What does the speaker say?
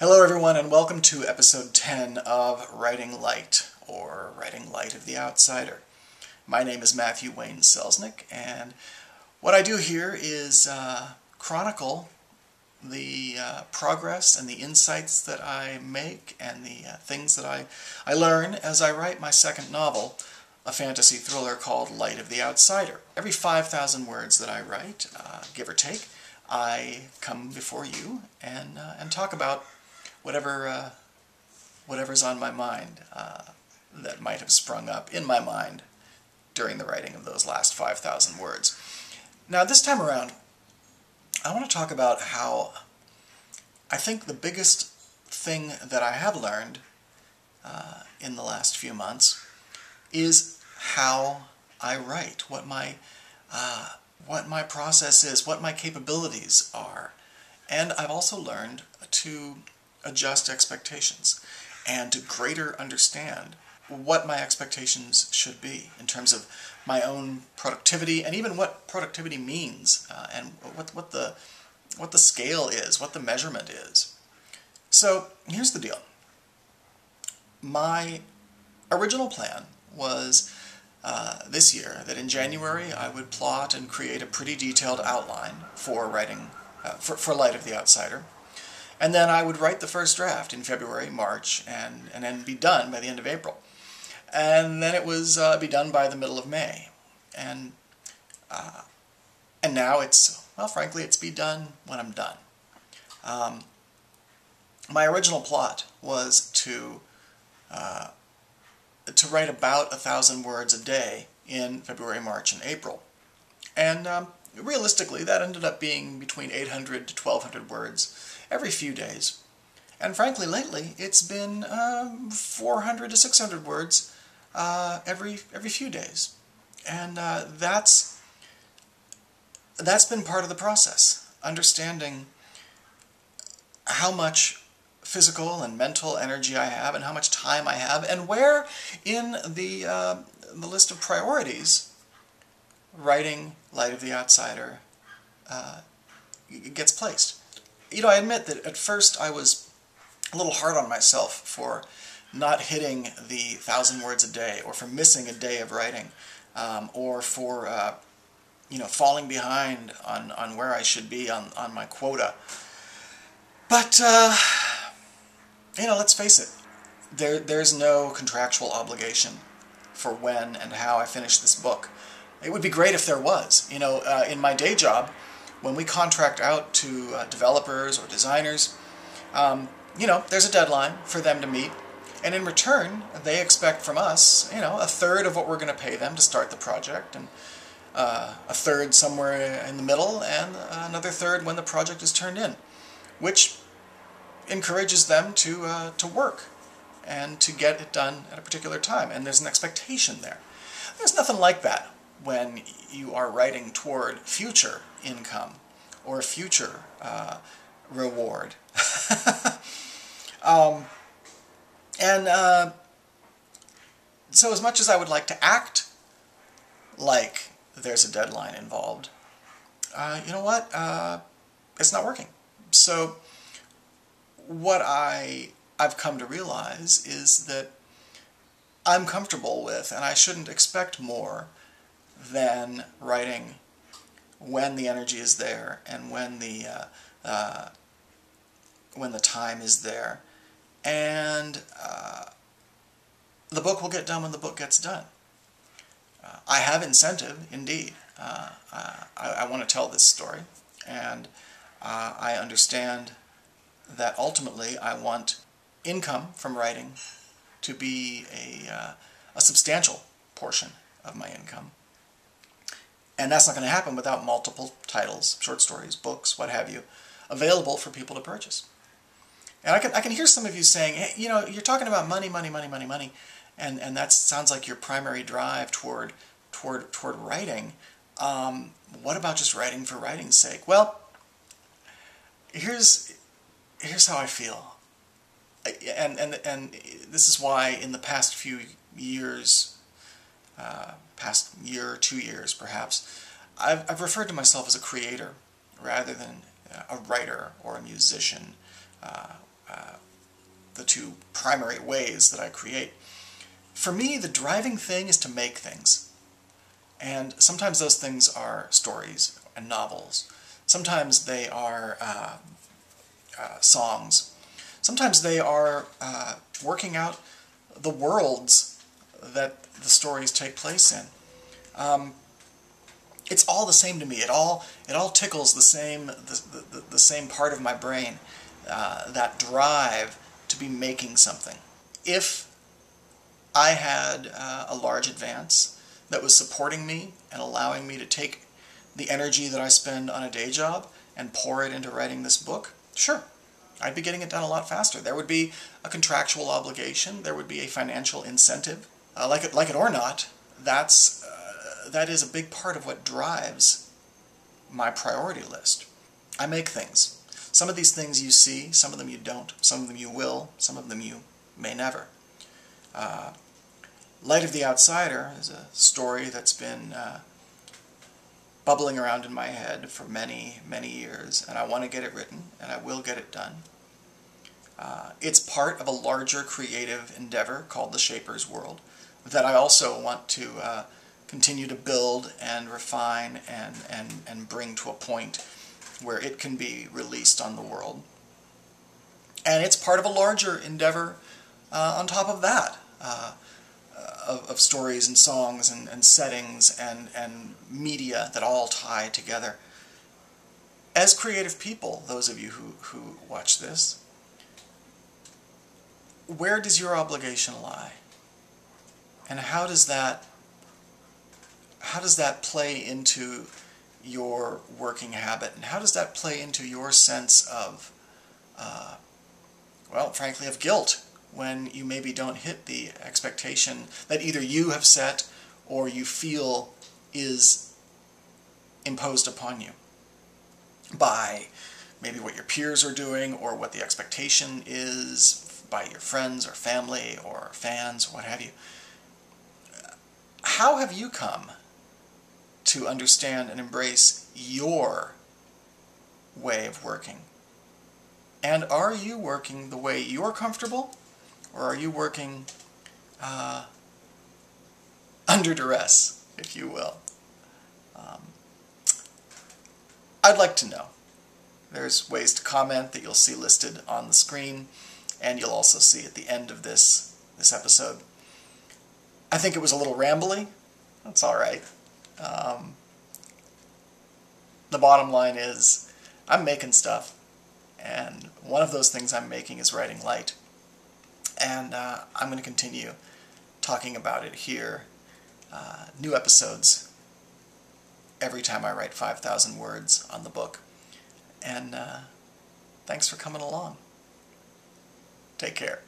Hello everyone, and welcome to episode 10 of Writing Light, or Writing Light of the Outsider. My name is Wayne Selznick, and what I do here is chronicle the progress and the insights that I make and the things that I learn as I write my second novel, a fantasy thriller called Light of the Outsider. Every 5,000 words that I write, give or take, I come before you and talk about whatever's on my mind that might have sprung up in my mind during the writing of those last 5,000 words. Now this time around, I want to talk about how I think the biggest thing that I have learned in the last few months is how I write, what my process is, what my capabilities are. And I've also learned to adjust expectations and to greater understand what my expectations should be in terms of my own productivity and even what productivity means and what the scale is, what the measurement is. So here's the deal. My original plan was this year that in January I would plot and create a pretty detailed outline for writing for Light of the Outsider. And then I would write the first draft in February, March, and then be done by the end of April. And then it was be done by the middle of May. And now it's, well, frankly, it's be done when I'm done. My original plot was to write about 1,000 words a day in February, March, and April. And realistically, that ended up being between 800 to 1,200 words every few days. And frankly, lately, it's been 400 to 600 words every few days. And that's been part of the process, understanding how much physical and mental energy I have and how much time I have and where in the list of priorities writing Light of the Outsider gets placed. You know, I admit that at first I was a little hard on myself for not hitting the 1,000 words a day, or for missing a day of writing, or for falling behind on where I should be on my quota. But let's face it, there's no contractual obligation for when and how I finish this book. It would be great if there was. In my day job, when we contract out to developers or designers, there's a deadline for them to meet, and in return, they expect from us, a third of what we're going to pay them to start the project, and a third somewhere in the middle, and another third when the project is turned in, which encourages them to work and to get it done at a particular time, and there's an expectation there. There's nothing like that when you are writing toward future income or future reward. So as much as I would like to act like there's a deadline involved, you know what? It's not working. So what I've come to realize is that I'm comfortable with, and I shouldn't expect more than writing when the energy is there and when the time is there, and the book will get done when the book gets done. I have incentive, indeed. I want to tell this story, and I understand that ultimately I want income from writing to be a substantial portion of my income. And that's not going to happen without multiple titles, short stories, books, what have you, available for people to purchase. And I can hear some of you saying, hey, you're talking about money, and that sounds like your primary drive toward writing. What about just writing for writing's sake? Well, here's how I feel, and this is why in the past few years, past year, 2 years perhaps, I've referred to myself as a creator rather than a writer or a musician the two primary ways that I create. For me, the driving thing is to make things. And sometimes those things are stories and novels. Sometimes they are songs. Sometimes they are working out the worlds that the stories take place in. It's all the same to me. It all tickles the same part of my brain, that drive to be making something. If I had a large advance that was supporting me and allowing me to take the energy that I spend on a day job and pour it into writing this book, sure, I'd be getting it done a lot faster. There would be a contractual obligation. There would be a financial incentive. Like it or not, that is a big part of what drives my priority list. I make things. Some of these things you see, some of them you don't, some of them you will, some of them you may never. Light of the Outsider is a story that's been bubbling around in my head for many, many years, and I want to get it written, and I will get it done. It's part of a larger creative endeavor called The Shaper's World that I also want to continue to build and refine and bring to a point where it can be released on the world. And it's part of a larger endeavor on top of that, of stories and songs and settings and media that all tie together. As creative people, those of you who watch this, where does your obligation lie? And how does that play into your working habit? And how does that play into your sense of, well, frankly, of guilt when you maybe don't hit the expectation that either you have set or you feel is imposed upon you by maybe what your peers are doing or what the expectation is by your friends or family or fans or what have you? How have you come to understand and embrace your way of working? And are you working the way you're comfortable, or are you working under duress, if you will? I'd like to know. There's ways to comment that you'll see listed on the screen, and you'll also see at the end of this episode. I think it was a little rambly. That's all right. The bottom line is I'm making stuff, and one of those things I'm making is writing light. And I'm going to continue talking about it here. New episodes every time I write 5,000 words on the book. And thanks for coming along. Take care.